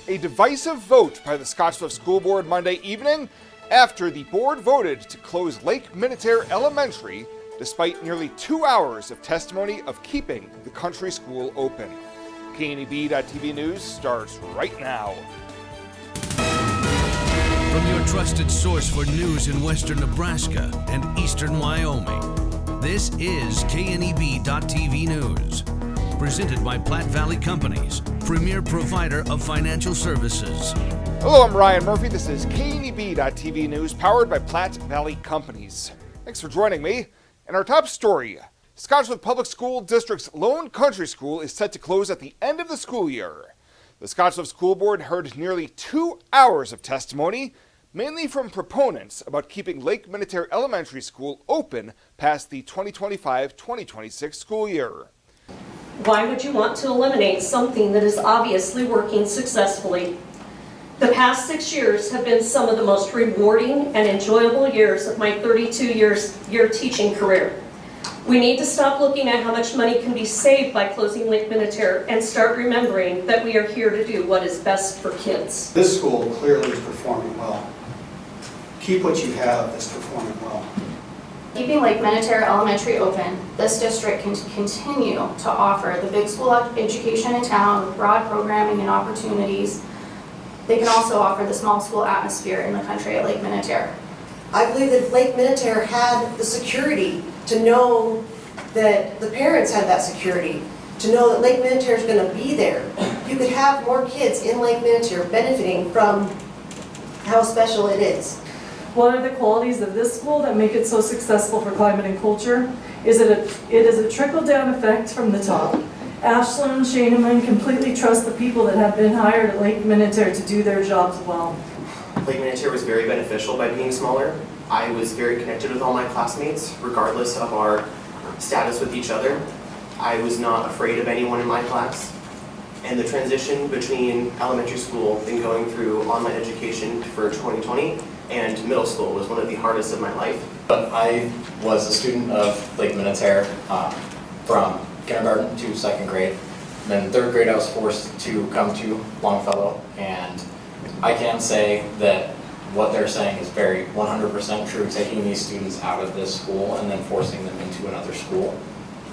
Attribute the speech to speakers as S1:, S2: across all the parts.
S1: A divisive vote by the Scottsbluff School Board Monday evening after the board voted to close Lake Minatare Elementary despite nearly 2 hours of testimony of keeping the country school open. KNEB.TV News starts right now.
S2: From your trusted source for news in western Nebraska and eastern Wyoming, this is KNEB.TV News. Presented by Platte Valley Companies, premier provider of financial services.
S1: Hello, I'm Ryan Murphy. This is KNEB.TV News, powered by Platte Valley Companies. Thanks for joining me. And our top story, Scottsbluff Public School District's Lone Country School is set to close at the end of the school year. The Scottsbluff School Board heard nearly 2 hours of testimony, mainly from proponents about keeping Lake Minatare Elementary School open past the 2025-2026 school year.
S3: Why would you want to eliminate something that is obviously working successfully? The past 6 years have been some of the most rewarding and enjoyable years of my 32-year teaching career. We need to stop looking at how much money can be saved by closing Lake Minatare and start remembering that we are here to do what is best for kids.
S4: This school clearly is performing well. Keep what you have that's performing well.
S5: Keeping Lake Minatare Elementary open, this district can continue to offer the big school education in town with broad programming and opportunities. They can also offer the small school atmosphere in the country at Lake Minatare.
S6: I believe that if Lake Minatare had the security to know that the parents had that security, to know that Lake Minatare is going to be there, you could have more kids in Lake Minatare benefiting from how special it is.
S7: One of the qualities of this school that make it so successful for climate and culture is that it is a trickle-down effect from the top. Ashland and Shaneman completely trust the people that have been hired at Lake Minatare to do their jobs well.
S8: Lake Minatare was very beneficial by being smaller. I was very connected with all my classmates, regardless of our status with each other. I was not afraid of anyone in my class. And the transition between elementary school and going through online education for 2020 and middle school was one of the hardest of my life.
S9: But I was a student of Lake Minatare from kindergarten to second grade. Then in third grade I was forced to come to Longfellow, and I can say that what they're saying is very 100% true. Taking these students out of this school and then forcing them into another school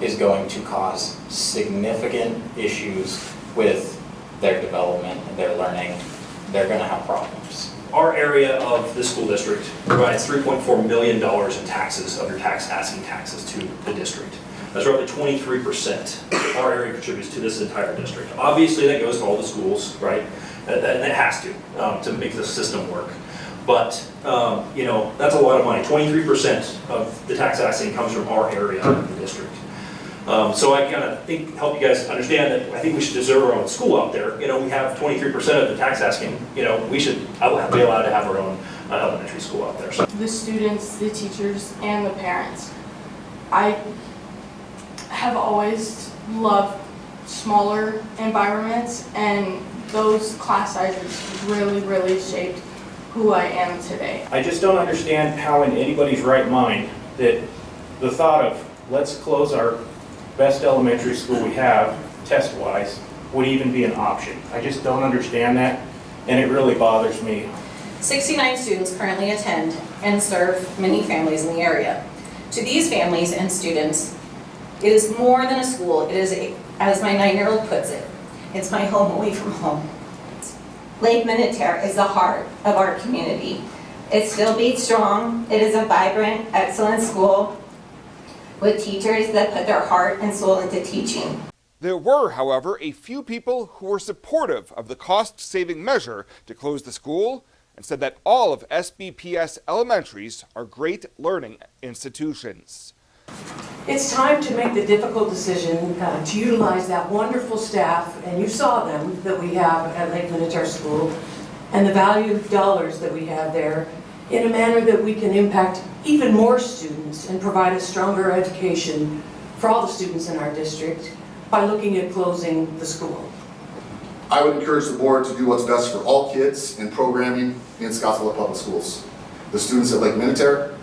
S9: is going to cause significant issues with their development and their learning. They're going to have problems.
S10: Our area of the school district provides $3.4 million in taxes, of your asking taxes to the district. That's roughly 23% our area contributes to this entire district. Obviously that goes to all the schools, right? And it has to make the system work. But you know, that's a lot of money. 23% of the tax asking comes from our area of the district. So I kind of help you guys understand that I think we should deserve our own school out there. You know, we have 23% of the tax asking. You know, we should be allowed to have our own elementary school out there. So.
S11: The students, the teachers, and the parents. I have always loved smaller environments, and those class sizes really shaped who I am today.
S12: I just don't understand how in anybody's right mind that the thought of let's close our best elementary school we have, test-wise, would even be an option. I just don't understand that, and it really bothers me.
S13: 69 students currently attend and serve many families in the area. To these families and students, it is more than a school. It is, as my 9-year-old puts it, it's my home away from home. Lake Minatare is the heart of our community. It still beats strong. It is a vibrant, excellent school with teachers that put their heart and soul into teaching.
S1: There were, however, a few people who were supportive of the cost-saving measure to close the school and said that all of SBPS elementaries are great learning institutions.
S14: It's time to make the difficult decision to utilize that wonderful staff, and you saw them, that we have at Lake Minatare School, and the value of dollars that we have there, in a manner that we can impact even more students and provide a stronger education for all the students in our district by looking at closing the school.
S15: I would encourage the board to do what's best for all kids in programming in Scottsbluff Public Schools. The students at Lake Minatare,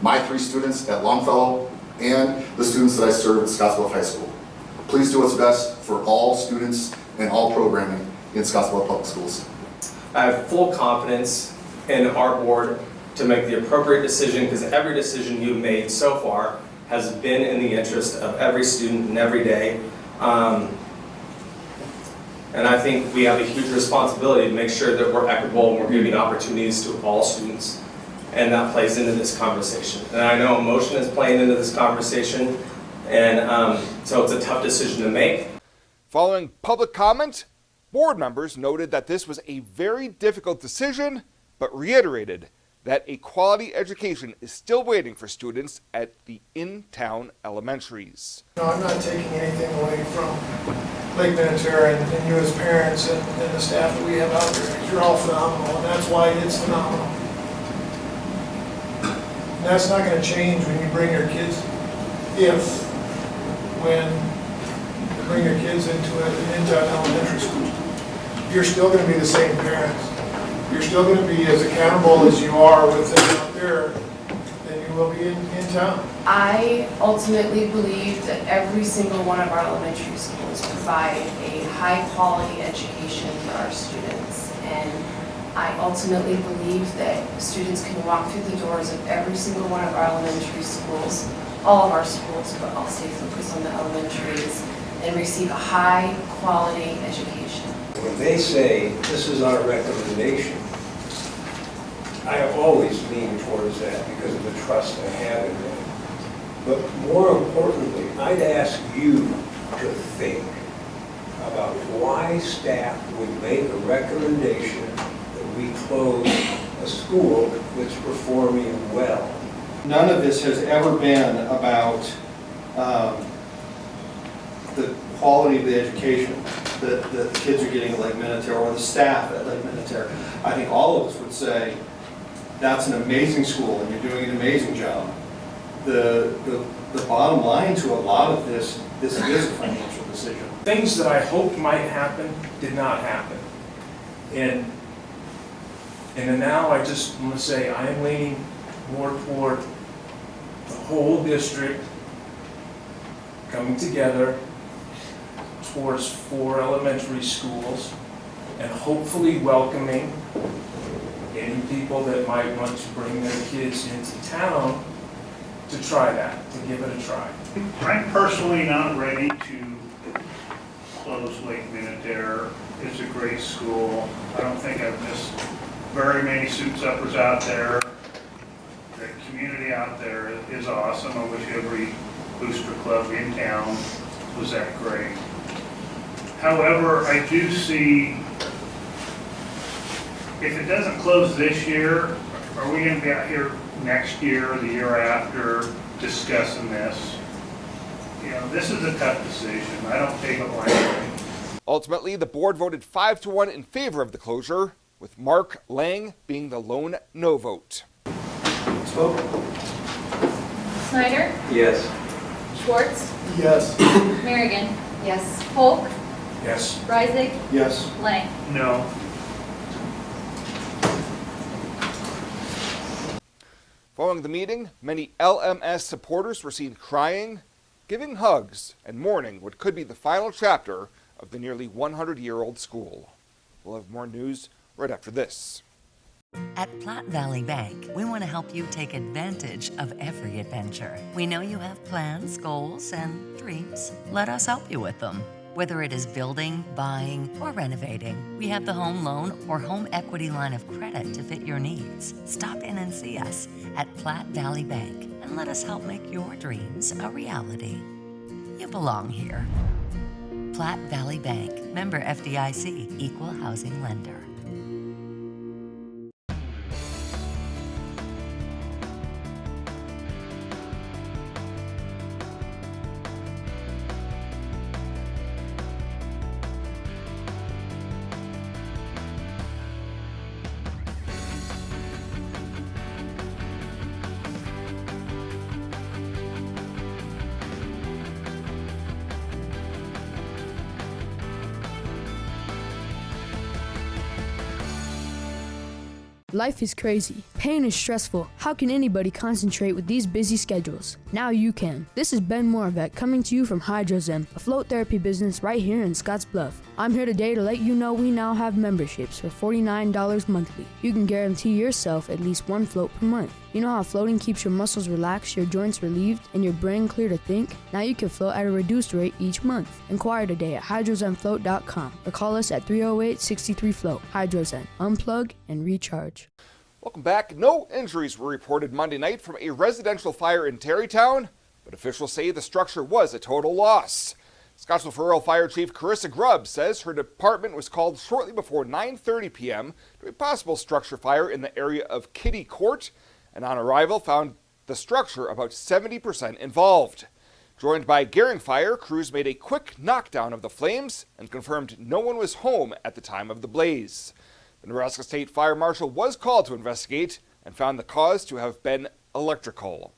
S15: my 3 students at Longfellow, and the students that I serve at Scottsbluff High School. Please do what's best for all students and all programming in Scottsbluff Public Schools.
S16: I have full confidence in our board to make the appropriate decision, because every decision you've made so far has been in the interest of every student and every day. And I think we have a huge responsibility to make sure that we're equitable and we're giving opportunities to all students. And that plays into this conversation. And I know emotion is playing into this conversation, and so it's a tough decision to make.
S1: Following public comment, board members noted that this was a very difficult decision, but reiterated that a quality education is still waiting for students at the in-town elementaries.
S17: No, I'm not taking anything away from Lake Minatare and you as parents and the staff that we have out there, because you're all phenomenal, and that's why it's phenomenal. And that's not going to change when you bring your kids, when you bring your kids into an in-town elementary school. You're still going to be the same parents. You're still going to be as accountable as you are with them out there than you will be in town.
S18: I ultimately believe that every single one of our elementary schools provide a high-quality education for our students. And I ultimately believe that students can walk through the doors of every single one of our elementary schools, all of our schools, but I'll stay focused on the elementaries, and receive a high-quality education.
S19: When they say this is our recommendation, I always lean towards that because of the trust I have in them. But more importantly, I'd ask you to think about why staff would make a recommendation that we close a school that's performing well.
S20: None of this has ever been about the quality of the education that the kids are getting at Lake Minatare or the staff at Lake Minatare. I think all of us would say that's an amazing school and you're doing an amazing job. The bottom line to a lot of this is a financial decision.
S12: Things that I hoped might happen did not happen. And now I just want to say I am leaning more toward the whole district coming together towards 4 elementary schools and hopefully welcoming any people that might want to bring their kids into town to try that, to give it a try.
S21: I'm personally not ready to close Lake Minatare. It's a great school. I don't think I've missed very many suits uppers out there. The community out there is awesome. I wish every booster club in town was that great. However, I do see, if it doesn't close this year, are we going to be out here next year or the year after discussing this? You know, this is a tough decision. I don't take it lightly.
S1: Ultimately, the board voted 5-1 in favor of the closure, with Mark Lang being the lone no vote.
S21: Let's vote.
S22: Snyder?
S19: Yes.
S22: Schwartz?
S17: Yes.
S22: Merrigan? Yes. Polk?
S12: Yes.
S22: Reisig?
S20: Yes.
S22: Lang?
S21: No.
S1: Following the meeting, many LMS supporters were seen crying, giving hugs, and mourning what could be the final chapter of the nearly 100-year-old school. We'll have more news right after this.
S23: At Platte Valley Bank, we want to help you take advantage of every adventure. We know you have plans, goals, and dreams. Let us help you with them. Whether it is building, buying, or renovating, we have the home loan or home equity line of credit to fit your needs. Stop in and see us at Platte Valley Bank and let us help make your dreams a reality. You belong here. Platte Valley Bank, member FDIC, equal housing lender.
S2: Life is crazy. Pain is stressful. How can anybody concentrate with these busy schedules? Now you can. This is Ben Moravec coming to you from Hydrozen, a float therapy business right here in Scottsbluff. I'm here today to let you know we now have memberships for $49 monthly. You can guarantee yourself at least one float per month. You know how floating keeps your muscles relaxed, your joints relieved, and your brain clear to think? Now you can float at a reduced rate each month. Inquire today at hydrozenfloat.com or call us at 308-63-FLOAT. Hydrozen. Unplug and recharge.
S1: Welcome back. No injuries were reported Monday night from a residential fire in Terrytown, but officials say the structure was a total loss. Scottsbluff Rural Fire Chief Carissa Grubb says her department was called shortly before 9:30 p.m. to a possible structure fire in the area of Kitty Court, and on arrival found the structure about 70% involved. Joined by Gehring Fire, crews made a quick knockdown of the flames and confirmed no one was home at the time of the blaze. The Nebraska State Fire Marshal was called to investigate and found the cause to have been electrical.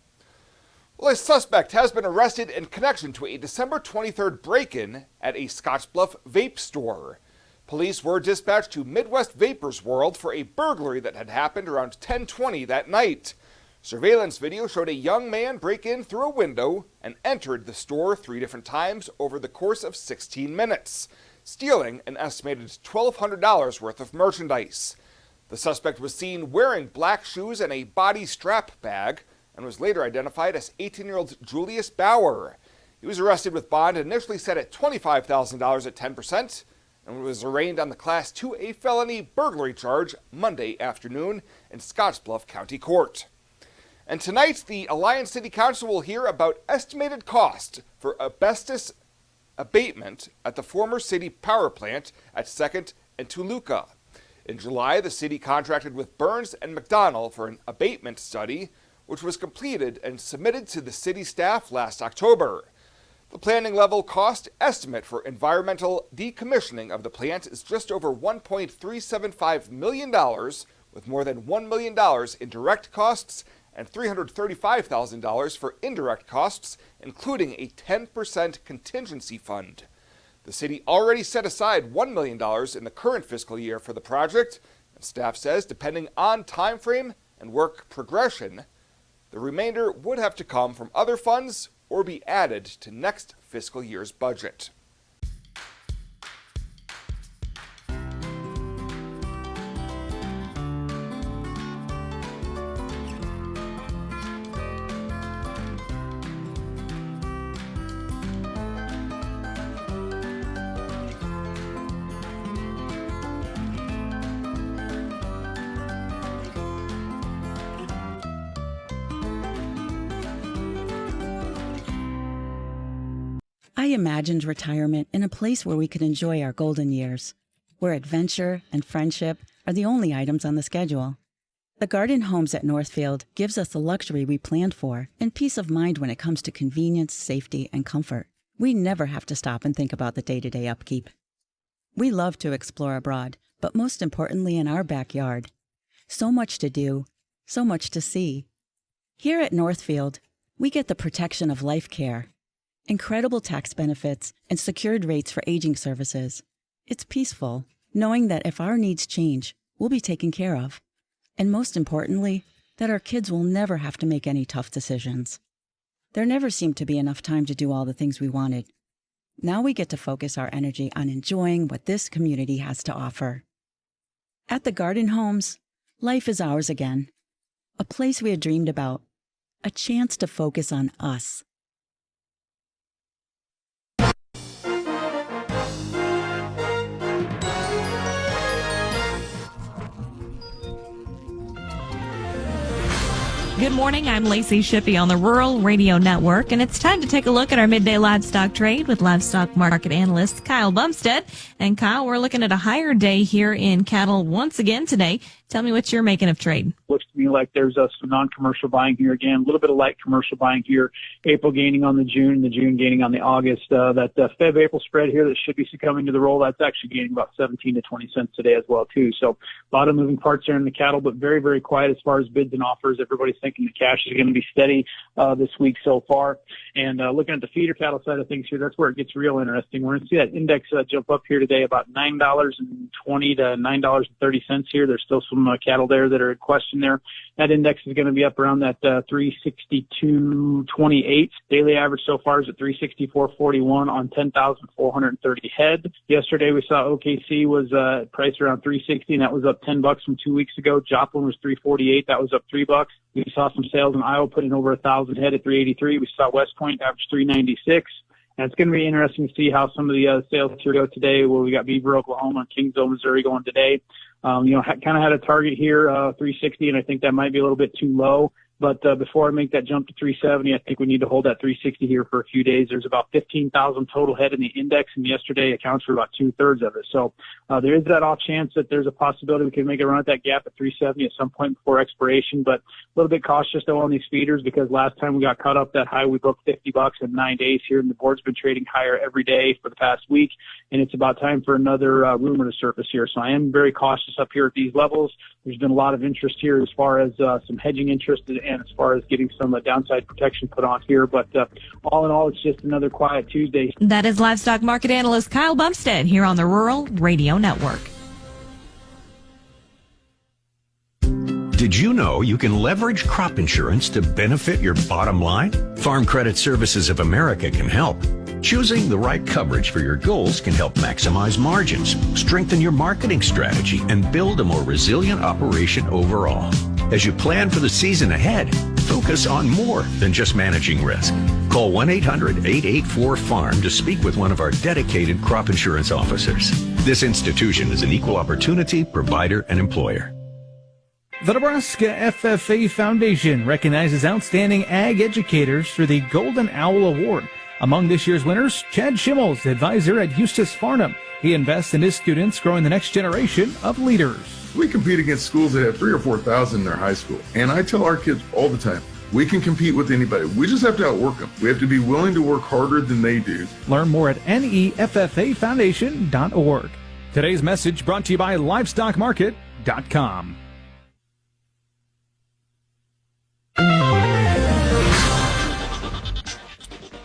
S1: Well, a suspect has been arrested in connection to a December 23rd break-in at a Scottsbluff vape store. Police were dispatched to Midwest Vapors World for a burglary that had happened around 10:20 that night. Surveillance video showed a young man break in through a window and entered the store 3 different times over the course of 16 minutes, stealing an estimated $1,200 worth of merchandise. The suspect was seen wearing black shoes and a body strap bag, and was later identified as 18-year-old Julius Bauer. He was arrested with bond initially set at $25,000 at 10% and was arraigned on the Class 2A felony burglary charge Monday afternoon in Scottsbluff County Court. And tonight, the Alliance City Council will hear about estimated cost for asbestos abatement at the former city power plant at 2nd and Toluca. In July, the city contracted with Burns and McDonnell for an abatement study, which was completed and submitted to the city staff last October. The planning level cost estimate for environmental decommissioning of the plant is just over $1.375 million, with more than $1 million in direct costs and $335,000 for indirect costs, including a 10% contingency fund. The city already set aside $1 million in the current fiscal year for the project, and staff says, depending on time frame and work progression, the remainder would have to come from other funds or be added to next fiscal year's budget.
S3: I imagined retirement in a place where we could enjoy our golden years, where adventure and friendship are the only items on the schedule. The Garden Homes at Northfield gives us the luxury we planned for and peace of mind when it comes to convenience, safety, and comfort. We never have to stop and think about the day-to-day upkeep. We love to explore abroad, but most importantly in our backyard. So much to do, so much to see. Here at Northfield, we get the protection of life care, incredible tax benefits, and secured rates for aging services. It's peaceful, knowing that if our needs change, we'll be taken care of. And most importantly, that our kids will never have to make any tough decisions. There never seemed to be enough time to do all the things we wanted. Now we get to focus our energy on enjoying what this community has to offer. At the Garden Homes, life is ours again. A place we had dreamed about. A chance to focus on us.
S4: Good morning, I'm Lacey Shippey on the Rural Radio Network, and it's time to take a look at our midday livestock trade with livestock market analyst Kyle Bumstead. And Kyle, we're looking at a higher day here in cattle once again today. Tell me what you're making of trade.
S24: Looks to me like there's some non-commercial buying here again, a little bit of light commercial buying here. April gaining on the June gaining on the August. That Feb-April spread here that should be succumbing to the roll, that's actually gaining about 17 to 20 cents today as well, too. So a lot of moving parts there in the cattle, but very, very quiet as far as bids and offers. Everybody's thinking the cash is going to be steady this week so far. And looking at the feeder cattle side of things here, that's where it gets real interesting. We're going to see that index jump up here today about $9.20 to $9.30 here. There's still some cattle there that are in question there. That index is going to be up around that 362.28. Daily average so far is at 364.41 on 10,430 head. Yesterday we saw OKC was priced around 360, and that was up $10 from 2 weeks ago. Joplin was 348, that was up $3. We saw some sales in Iowa put in over 1,000 head at 383. We saw West Point average 396. And it's going to be interesting to see how some of the sales here go today. Well, we got Beaver, Oklahoma, and Kingsville, Missouri going today. Kind of had a target here, 360, and I think that might be a little bit too low. But before I make that jump to 370, I think we need to hold that 360 here for a few days. There's about 15,000 total head in the index, and yesterday accounts for about 2/3 of it. So there is that off chance that there's a possibility we can make a run at that gap at 370 at some point before expiration. But a little bit cautious though on these feeders, because last time we got caught up that high, we broke $50 in 9 days here, and the board's been trading higher every day for the past week. And it's about time for another rumor to surface here. So I am very cautious up here at these levels. There's been a lot of interest here as far as some hedging interest and as far as getting some downside protection put on here. But all in all, it's just another quiet Tuesday.
S4: That is livestock market analyst Kyle Bumstead here on the Rural Radio Network.
S5: Did you know you can leverage crop insurance to benefit your bottom line? Farm Credit Services of America can help. Choosing the right coverage for your goals can help maximize margins, strengthen your marketing strategy, and build a more resilient operation overall. As you plan for the season ahead, focus on more than just managing risk. Call 1-800-884-FARM to speak with one of our dedicated crop insurance officers. This institution is an equal opportunity provider and employer.
S6: The Nebraska FFA Foundation recognizes outstanding ag educators through the Golden Owl Award. Among this year's winners, Chad Schimmels, advisor at Eustis Farnham. He invests in his students, growing the next generation of leaders.
S7: We compete against schools that have 3,000 or 4,000 in their high school. And I tell our kids all the time, we can compete with anybody. We just have to outwork them. We have to be willing to work harder than they do.
S6: Learn more at neffafoundation.org. Today's message brought to you by LivestockMarket.com.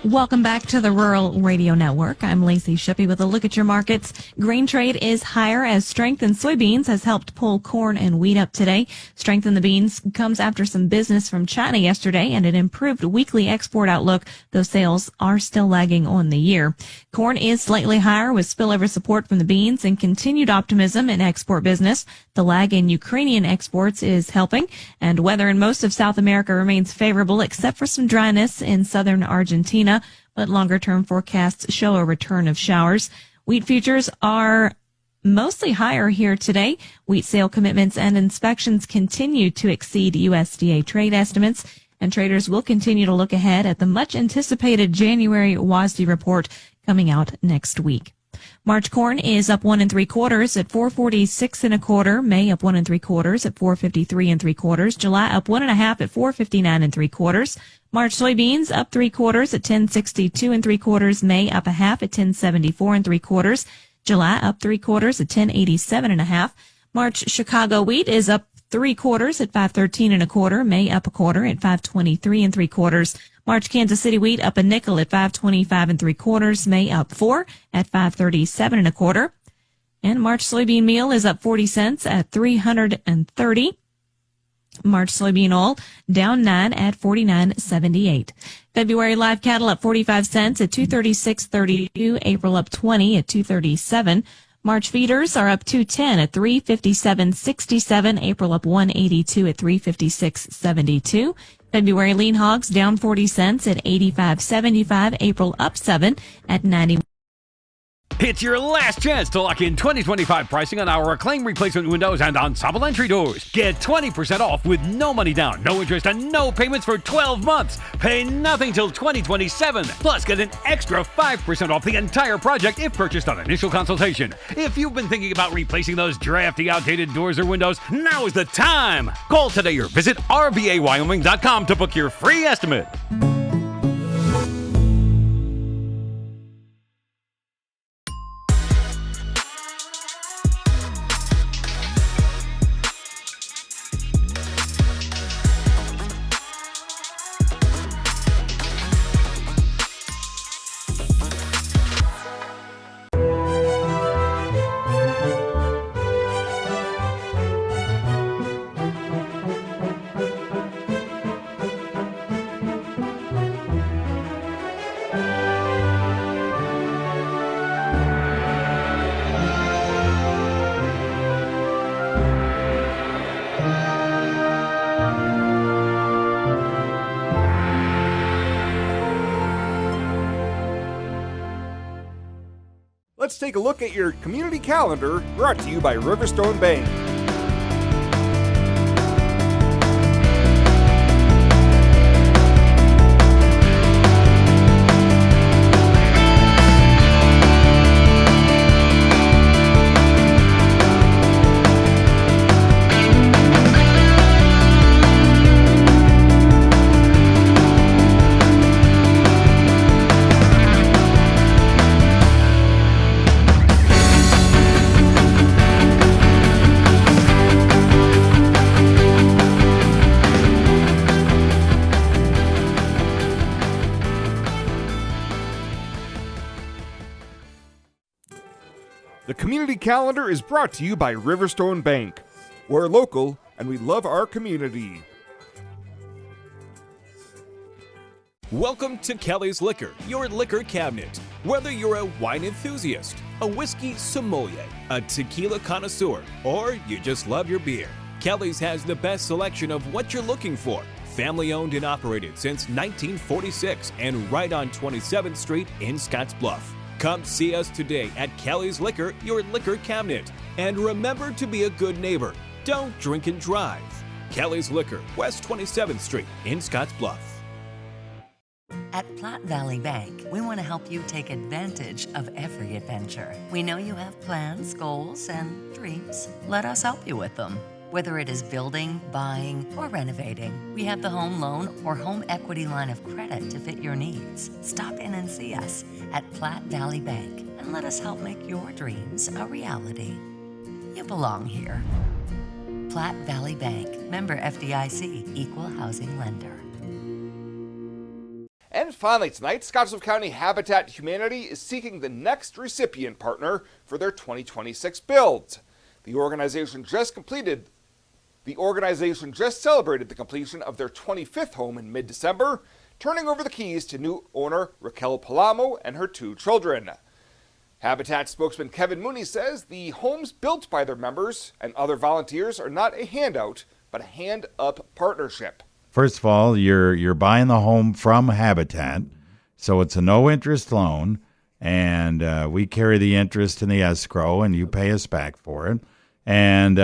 S4: Welcome back to the Rural Radio Network. I'm Lacey Shippey with a look at your markets. Grain trade is higher as strength in soybeans has helped pull corn and wheat up today. Strength in the beans comes after some business from China yesterday and an improved weekly export outlook, though sales are still lagging on the year. Corn is slightly higher with spillover support from the beans and continued optimism in export business. The lag in Ukrainian exports is helping, and weather in most of South America remains favorable except for some dryness in southern Argentina, but longer-term forecasts show a return of showers. Wheat futures are mostly higher here today. Wheat sale commitments and inspections continue to exceed USDA trade estimates, and traders will continue to look ahead at the much-anticipated January WASDE report coming out next week. March corn is up 1 3/4 at 446 1/4. May up 1 3/4 at 453 3/4. July up 1 1/2 at 459 3/4. March soybeans up 3/4 at 1062 3/4. May up 1/2 at 1074 3/4. July up 3/4 at 1087 1/2. March Chicago wheat is up 3/4 at 513 1/4. May up 1/4 at 523 3/4. March Kansas City wheat up a nickel at 525 3/4. May up 4 at 537 1/4. And March soybean meal is up 40 cents at 330. March soybean oil down 9 at 49.78. February live cattle up 45 cents at 236.32. April up 20 at 237. March feeders are up 210 at 357.67. April up 182 at 356.72. February lean hogs down 40 cents at 85.75. April up 7 at 90.
S8: It's your last chance to lock in 2025 pricing on our acclaimed replacement windows and ensemble entry doors. Get 20% off with no money down, no interest, and no payments for 12 months. Pay nothing till 2027. Plus, get an extra 5% off the entire project if purchased on initial consultation. If you've been thinking about replacing those drafty, outdated doors or windows, now is the time. Call today or visit rbawyoming.com to book your free estimate.
S1: take a look at your community calendar, brought to you by Riverstone Bank. The community calendar is brought to you by Riverstone Bank. We're local and we love our community.
S9: Welcome to Kelly's Liquor, your liquor cabinet. Whether you're a wine enthusiast, a whiskey sommelier, a tequila connoisseur, or you just love your beer, Kelly's has the best selection of what you're looking for. Family owned and operated since 1946 and right on 27th Street in Scottsbluff. Come see us today at Kelly's Liquor, your liquor cabinet. And remember to be a good neighbor. Don't drink and drive. Kelly's Liquor, West 27th Street in Scottsbluff.
S23: At Platte Valley Bank, we want to help you take advantage of every adventure. We know you have plans, goals, and dreams. Let us help you with them. Whether it is building, buying, or renovating, we have the home loan or home equity line of credit to fit your needs. Stop in and see us at Platte Valley Bank and let us help make your dreams a reality. You belong here. Platte Valley Bank, member FDIC, equal housing lender.
S1: And finally tonight, Scottsbluff County Habitat Humanity is seeking the next recipient partner for their 2026 build. The organization just celebrated the completion of their 25th home in mid-December, turning over the keys to new owner Raquel Palamo and her 2 children. Habitat spokesman Kevin Mooney says the homes built by their members and other volunteers are not a handout, but a hand-up partnership.
S10: First of all, you're buying the home from Habitat, so it's a no-interest loan, and we carry the interest in the escrow, and you pay us back for it. And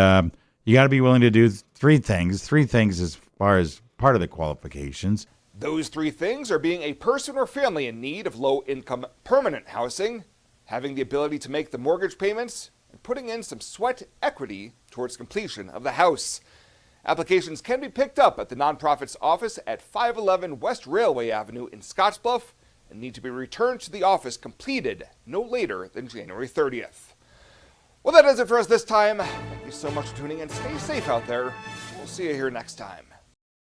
S10: you got to be willing to do 3 things. 3 things as far as part of the qualifications.
S1: Those 3 things are being a person or family in need of low-income permanent housing, having the ability to make the mortgage payments, and putting in some sweat equity towards completion of the house. Applications can be picked up at the nonprofit's office at 511 West Railway Avenue in Scottsbluff and need to be returned to the office completed no later than January 30th. Well, that does it for us this time. Thank you so much for tuning in. Stay safe out there. We'll see you here next time.